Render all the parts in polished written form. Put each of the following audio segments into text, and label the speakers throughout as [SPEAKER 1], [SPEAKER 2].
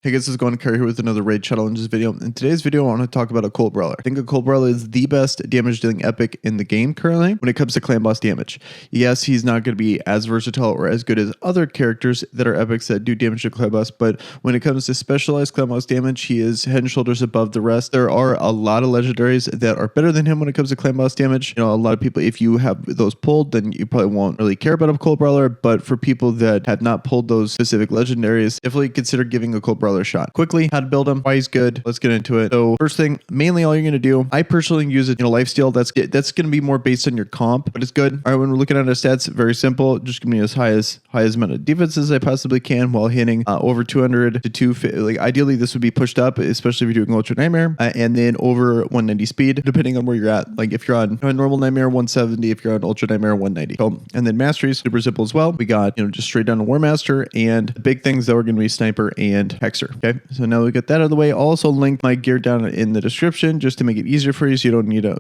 [SPEAKER 1] Hey guys, this is going to Kire here with another raid challenges video. In today's video, I want to talk about Occult Brawler. I think Occult Brawler is the best damage dealing epic in the game currently when it comes to clan boss damage. Yes, he's not going to be as versatile or as good as other characters that are epics that do damage to clan boss, but when it comes to specialized clan boss damage, he is head and shoulders above the rest. There are a lot of legendaries that are better than him when it comes to clan boss damage. You know, a lot of people, if you have those pulled, then you probably won't really care about Occult Brawler, but for people that have not pulled those specific legendaries, definitely consider giving Occult Brawler a shot. Quickly, how to build him, why he's good. Let's get into it. So first thing, mainly all you're going to do, I personally use it, lifesteal. That's going to be more based on your comp, but it's good. All right, when we're looking at our stats, very simple. Just give me as high amount of defense as I possibly can while hitting over 200 to 250. Like ideally, this would be pushed up, especially if you're doing Ultra Nightmare, and then over 190 speed, depending on where you're at. Like if you're on a normal Nightmare, 170. If you're on Ultra Nightmare, 190. So, and then Mastery is super simple as well. We got, just straight down to War Master, and the big things that are going to be Sniper and Hexer. Okay, so now we get that out of the way. I'll also link my gear down in the description just to make it easier for you, so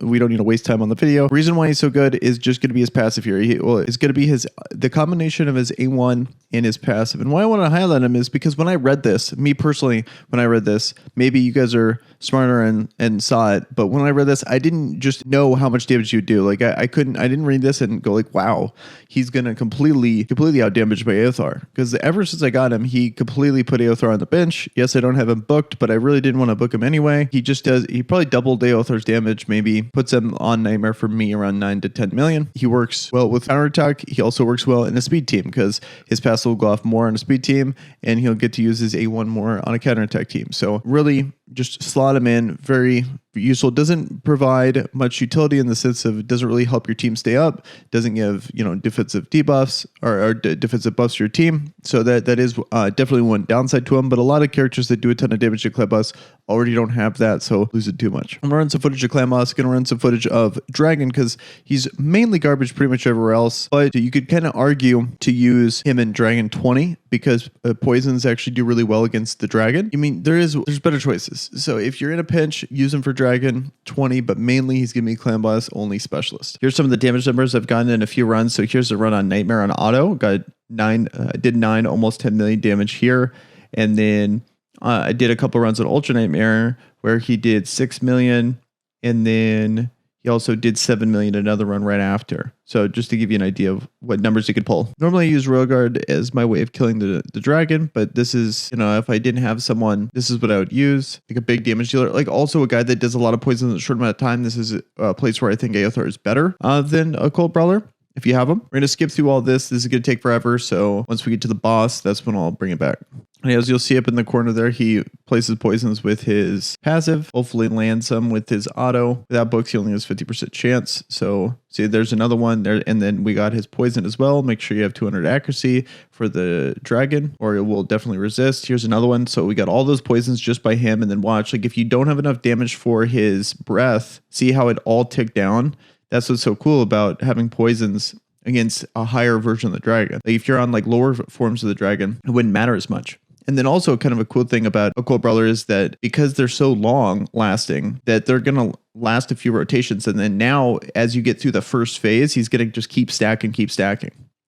[SPEAKER 1] we don't need to waste time on the video. The reason why he's so good is just going to be his passive here. It's going to be the combination of his A1 and his passive. And why I want to highlight him is because when I read this, me personally, when I read this, maybe you guys are smarter and saw it, but when I read this, I didn't just know how much damage you do. Like I didn't read this and go like, wow, he's gonna completely out damage by Aothar. Because ever since I got him, he completely put Aothar on the bench. Yes, I don't have him booked, but I really didn't want to book him anyway. He probably doubled Aothar's damage, maybe puts him on Nightmare for me around 9 to 10 million. He works well with counterattack. He also works well in a speed team because his pass will go off more on a speed team and he'll get to use his A1 more on a counterattack team. So really just slot him in, very useful. Doesn't provide much utility in the sense of it doesn't really help your team stay up. Doesn't give defensive debuffs or defensive buffs to your team. So that is definitely one downside to him. But a lot of characters that do a ton of damage to clan boss already don't have that, so lose it too much. I'm gonna run some footage of clan boss. Gonna run some footage of Dragon because he's mainly garbage pretty much everywhere else. But you could kind of argue to use him in Dragon 20 because poisons actually do really well against the dragon. I mean, there's better choices. So if you're in a pinch, use him for Dragon 20, but mainly he's gonna be clan boss only specialist. Here's some of the damage numbers I've gotten in a few runs. So here's a run on Nightmare on auto. Got 9, did 9, almost 10 million damage here, and then I did a couple runs on Ultra Nightmare where he did 6 million, and then he also did 7 million another run right after. So just to give you an idea of what numbers you could pull. Normally I use Royal Guard as my way of killing the dragon, but this is, if I didn't have someone, this is what I would use. Like a big damage dealer, like also a guy that does a lot of poison in a short amount of time. This is a place where I think Aothar is better than Occult Brawler. If you have them, we're going to skip through all this. This is going to take forever. So once we get to the boss, that's when I'll bring it back. And as you'll see up in the corner there, he places poisons with his passive, hopefully lands some with his auto. Without books, he only has 50% chance. So see, there's another one there. And then we got his poison as well. Make sure you have 200 accuracy for the dragon or it will definitely resist. Here's another one. So we got all those poisons just by him. And then watch, like if you don't have enough damage for his breath, see how it all ticked down. That's what's so cool about having poisons against a higher version of the dragon. Like if you're on like lower forms of the dragon, it wouldn't matter as much. And then also kind of a cool thing about Occult Brawler is that because they're so long lasting that they're going to last a few rotations. And then now as you get through the first phase, he's going to just keep stacking.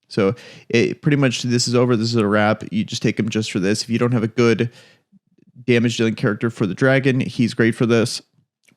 [SPEAKER 1] So it pretty much, this is over. This is a wrap. You just take him just for this. If you don't have a good damage dealing character for the dragon, he's great for this.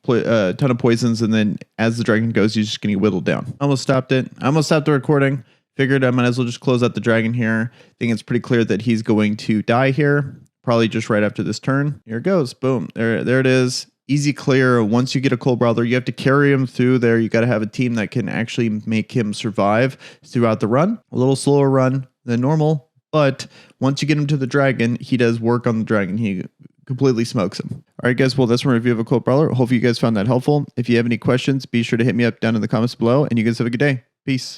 [SPEAKER 1] A ton of poisons, and then as the dragon goes, he's just getting whittled down. Almost stopped it. I almost stopped the recording. Figured I might as well just close out the dragon here. I think it's pretty clear that he's going to die here, probably just right after this turn. Here it goes. Boom. There it is. Easy clear. Once you get a Occult Brawler, you have to carry him through there. You got to have a team that can actually make him survive throughout the run. A little slower run than normal, but once you get him to the dragon, he does work on the dragon. He completely smokes him. All right, guys. Well, that's my review of Occult Brawler. Hopefully you guys found that helpful. If you have any questions, be sure to hit me up down in the comments below, and you guys have a good day. Peace.